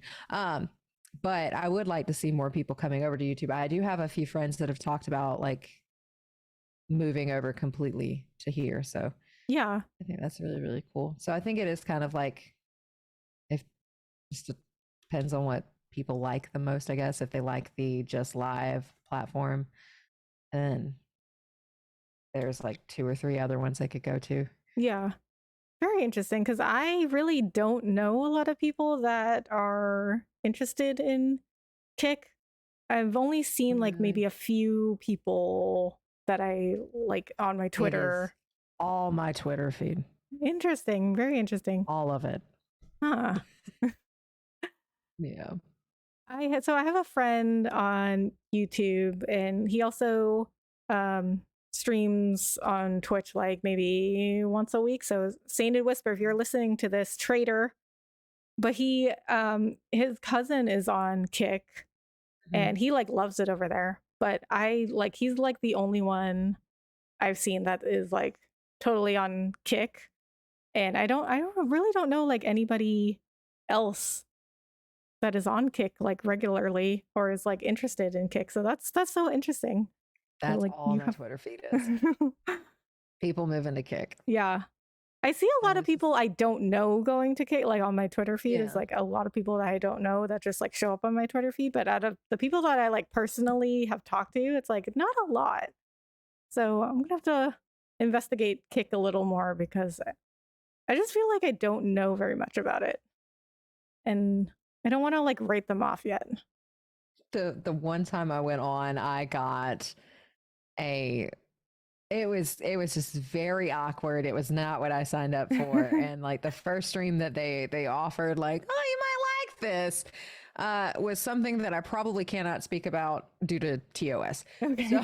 But I would like to see more people coming over to YouTube. I do have a few friends that have talked about like moving over completely to here. So yeah, I think that's really, really cool. So I think it is kind of like, if just depends on what people like the most, I guess, if they like the just live platform. Then there's like 2 or 3 other ones they could go to. Yeah. Very interesting, because I really don't know a lot of people that are interested in Kick. I've only seen like Mm, maybe a few people that I like on my it is Twitter. all my Twitter feed, Interesting. Very interesting. all of it. Huh. Yeah. I have a friend on YouTube, and he also um streams on Twitch like maybe once a week. So Sainted Whisper, if you're listening to this, traitor. But he his cousin is on Kick, Mhm. and he like loves it over there. But I like he's like the only one I've seen that is like totally on Kick. And I really don't know like anybody else that is on Kick like regularly or is like interested in Kick. So that's so interesting. That, That's like all you my have Twitter feed is. People moving to Kick. Yeah. I see a lot And of it's just people I don't know going to Kick, like on my Twitter feed is yeah. like a lot of people that I don't know that just like show up on my Twitter feed. But out of the people that I like personally have talked to, it's like not a lot. So I'm gonna have to investigate Kick a little more, because I just feel like I don't know very much about it. And I don't want to like write them off yet. The one time I went on, I got a it was just very awkward. It was not what I signed up for. And like the first stream that they offered, like, oh, you might like this, was something that I probably cannot speak about due to TOS. So Okay.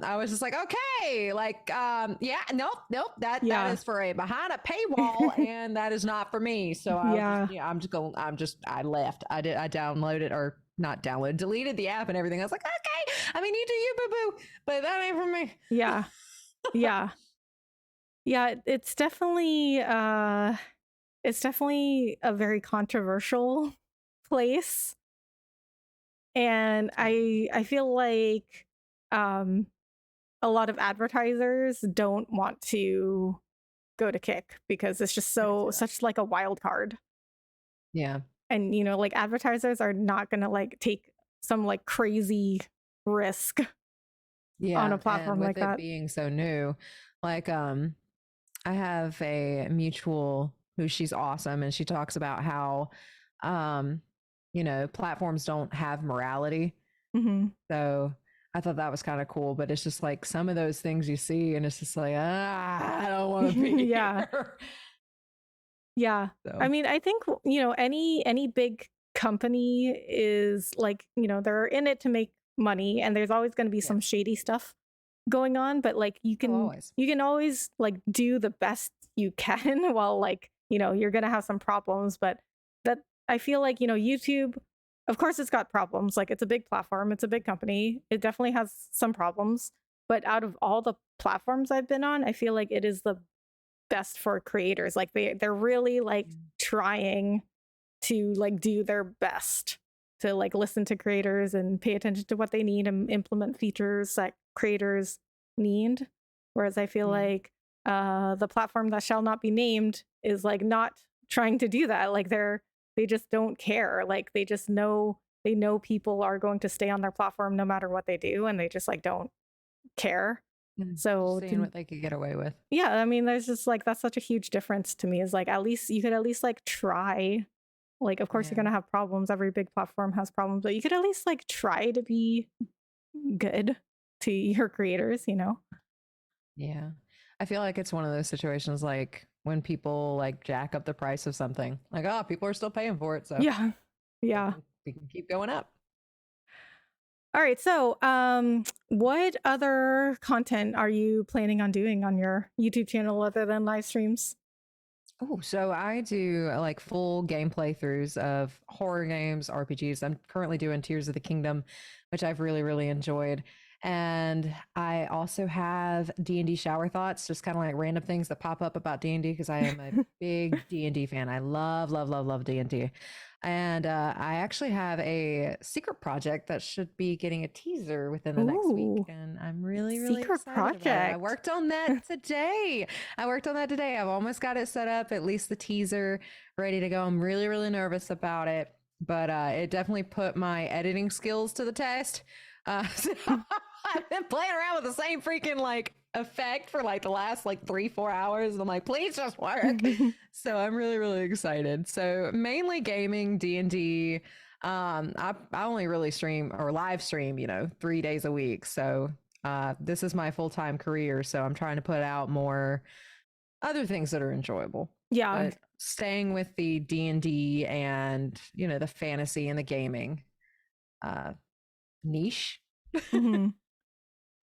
I was just like, okay, like yeah, nope, that Yeah. is for a behind a paywall, and that is not for me. So I was just, Yeah. yeah, I left. I downloaded, or not downloaded, deleted the app and everything. I was like, okay, I mean, you do you, boo boo, but that ain't for me. Yeah. Yeah. Yeah. It's definitely a very controversial place. And I feel like um a lot of advertisers don't want to go to Kick because it's just I could see so that. such like a wild card. Yeah. And like advertisers are not gonna like take some like crazy risk on a Yeah. And platform with like it that. being so new, like, I have a mutual who she's awesome, and she talks about how, um, platforms don't have morality. Hmm. So I thought that was kind of cool, but it's just like some of those things you see, and it's just like, I don't want to be Yeah. here. Yeah. I So, mean, I think, any big company is like, they're in it to make money, and there's always going to be yeah. some shady stuff going on, but like Oh, always. you can always like do the best you can while like, you're going to have some problems, but that I feel like, YouTube, of course it's got problems. Like it's a big platform, it's a big company. It definitely has some problems, but out of all the platforms I've been on, I feel like it is the best for creators. Like they're really like Mm. trying to like do their best to like listen to creators and pay attention to what they need and implement features that creators need. Whereas I feel Yeah. like the platform that shall not be named is like not trying to do that. Like they just don't care. Like they know people are going to stay on their platform no matter what they do, and they just like don't care. Just So seeing what they could get away with. yeah, I mean, there's just like that's such a huge difference to me. Is like at least you could at least like try. Like, of course, you're Yeah. gonna have problems. Every big platform has problems, but you could at least like try to be good to your creators. Yeah. I feel like it's one of those situations like when people like jack up the price of something, like, oh, people are still paying for it. So Yeah, we yeah. can, we can keep going up. All right. So, what other content are you planning on doing on your YouTube channel other than live streams? Oh, so I do like full game playthroughs of horror games, RPGs. I'm currently doing Tears of the Kingdom, which I've really, really enjoyed. And I also have D&D shower thoughts, just kind of like random things that pop up about D&D because I am a big D&D fan. I love, love, love, love D&D. And I actually have a secret project that should be getting a teaser within the next week. Ooh, And I'm really, really secret excited about it. I project. worked on that today. I've almost got it set up, at least the teaser ready to go. I'm really, really nervous about it. but it definitely put my editing skills to the test. So I've been playing around with the same freaking like effect for like the last like 3-4 hours. And I'm like, please just work. So I'm really, really excited. So mainly gaming, D&D. I only really stream or live stream, 3 days a week. So this is my full-time career. So I'm trying to put out more other things that are enjoyable. Yeah. But staying with the D&D and, the fantasy and the gaming niche. Mhm.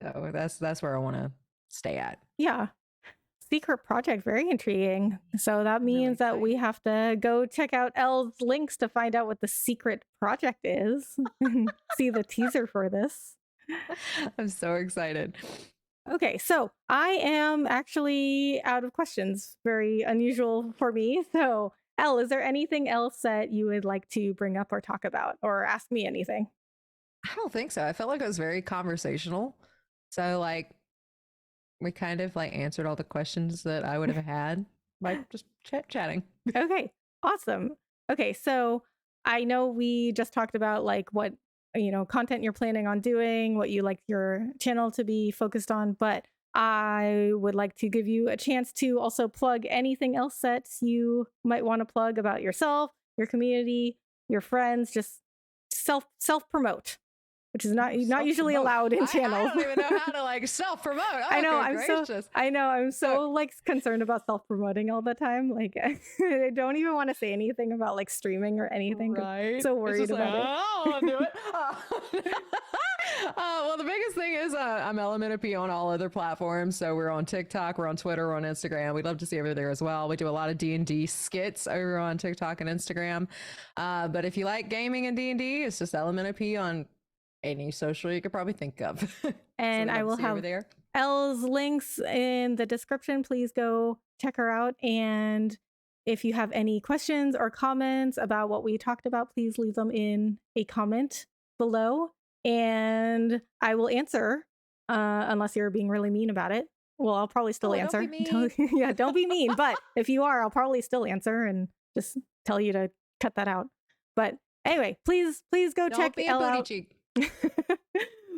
So that's where I want to stay at. Yeah. Secret project, very intriguing. So that Really means that we excited. have to go check out Elle's links to find out what the secret project is. See the teaser for this. I'm so excited. Okay, so I am actually out of questions. Very unusual for me. So, Elle, is there anything else that you would like to bring up or talk about or ask me anything? I don't think so. I felt like it was very conversational. So like we kind of like answered all the questions that I would have had by just chatting. Okay, awesome. Okay, so I know we just talked about like what content you're planning on doing, what you like your channel to be focused on, but I would like to give you a chance to also plug anything else that you might want to plug about yourself, your community, your friends, just self promote, which is not usually Self-promote. allowed in I channels. don't even know how to like self-promote. Oh, I know, good gracious. I'm so So- like concerned about self-promoting all the time. Like I don't even want to say anything about like streaming or anything. 'Cause I'm Right. so It's worried just like, about it. I don't want to do it. Well, the biggest thing is I'm Element P on all other platforms. So we're on TikTok, we're on Twitter, we're on Instagram. We'd love to see you over there as well. We do a lot of D&D skits over on TikTok and Instagram. But if you like gaming and D&D, it's just Element P on any social you could probably think of. And I will have there. Elle's links in the description. Please go check her out. And if you have any questions or comments about what we talked about, please leave them in a comment below. And I will answer, unless you're being really mean about it. Well, I'll probably still answer. Don't be mean. Yeah, don't be mean. But if you are, I'll probably still answer and just tell you to cut that out. But anyway, please go Don't check be a Elle booty out. cheek.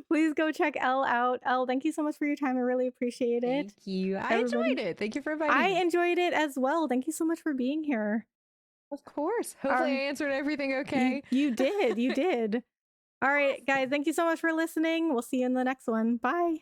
Please go check Elle out. Elle, thank you so much for your time. I really appreciate it. Thank you. I enjoyed it. Thank you for inviting I me. enjoyed it as well. Thank you so much for being here. Of course. Hopefully I answered everything okay. You did. You did. All right, guys, thank you so much for listening. We'll see you in the next one. Bye.